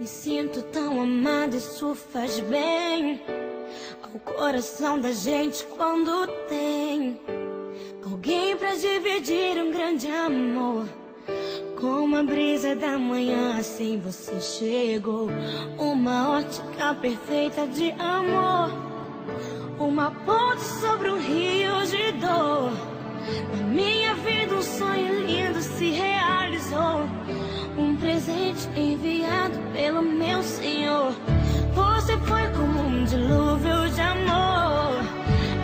Me sinto tão amada, isso faz bem ao coração da gente quando tem alguém pra dividir um grande amor. Com a brisa da manhã, assim você chegou. Uma ótica perfeita de amor, uma ponte sobre um rio de dor. Na minha vida um sonho lindo se realizou, um presente enviado pelo meu Senhor. Você foi como um dilúvio de amor,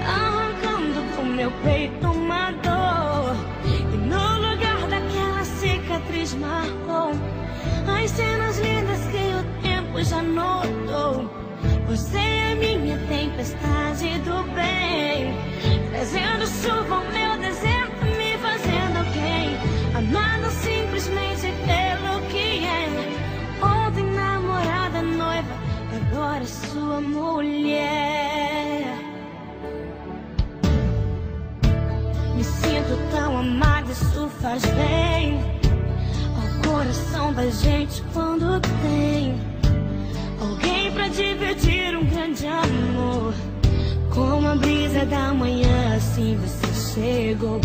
arrancando do meu peito uma dor. E no lugar daquela cicatriz marcou as cenas lindas que o tempo já notou. Você é minha tempestade do bem, trazendo chuva ao meu deserto, me fazendo alguém, amado simplesmente pelo que é. Ontem namorada, noiva, agora sua mulher. Me sinto tão amada, isso faz bem ao coração da gente quando tem alguém pra dividir um grande amor. Com a brisa da manhã, assim você chegou.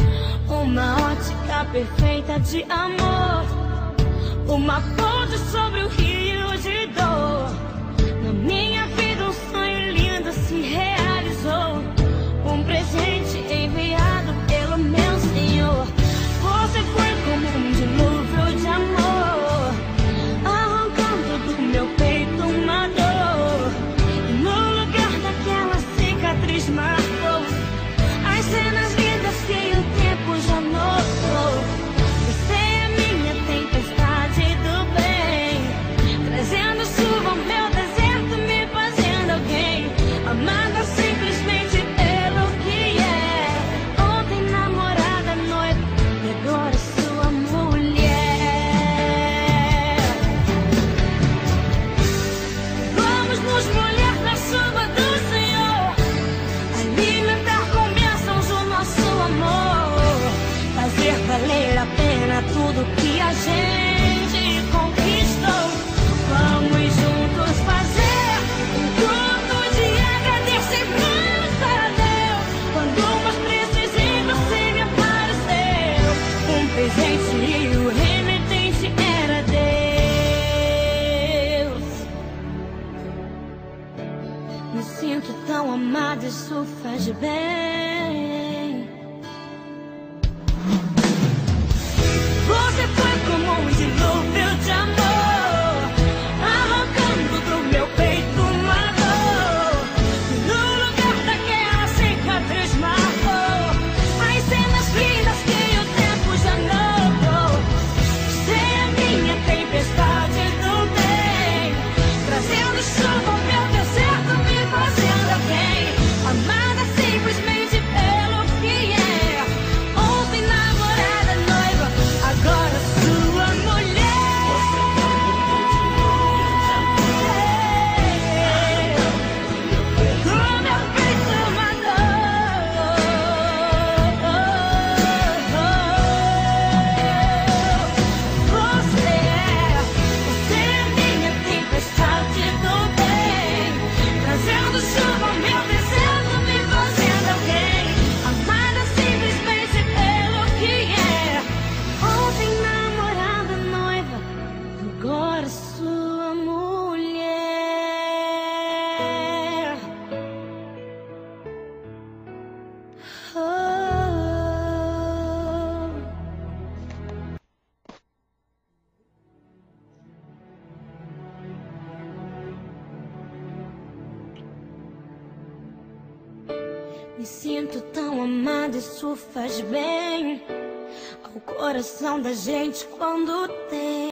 Uma ótica perfeita de amor, uma ponte sobre o rio de dor. Na minha vida um sonho lindo se realizou, um presente enviado pelo meu Senhor. Você foi como um dilúvio de amor, arrancando do meu peito uma dor. E no lugar daquela cicatriz marcou as cenas lindas que o tempo já notou. Você é minha tempestade do bem, trazendo chuva ao meu deserto, me fazendo alguém, amada simplesmente pelo que é. Ontem namorada, noiva, e agora sua mulher. Vamos nos molhar na chuva do Senhor, alimentar com bênçãos o nosso amor, fazer valer a pena tudo que a gente conquistou. Vamos juntos fazer um culto de agradecimento para Deus. Quando mais precisei, você me apareceu, um presente e o remetente era Deus. Me sinto tão amada, isso faz bem. Você foi como um dilúvio de amor, arrancando do meu peito uma dor. E no lugar daquela cicatriz marcou as cenas lindas que o tempo já notou. Você é minha tempestade do bem, trazendo chuva ao meu deserto, me fazendo alguém, amada simplesmente pelo que é. Ontem namorada, noiva, agora sua mulher. Do meu peito uma dor. Você é minha tempestade do bem, trazendo chuva ao meu deserto, me fazendo alguém, amada simplesmente pelo que é. Ontem namorada, noiva, agora sua mulher. Oh. Me sinto tão amada, isso faz bem ao coração da gente quando tem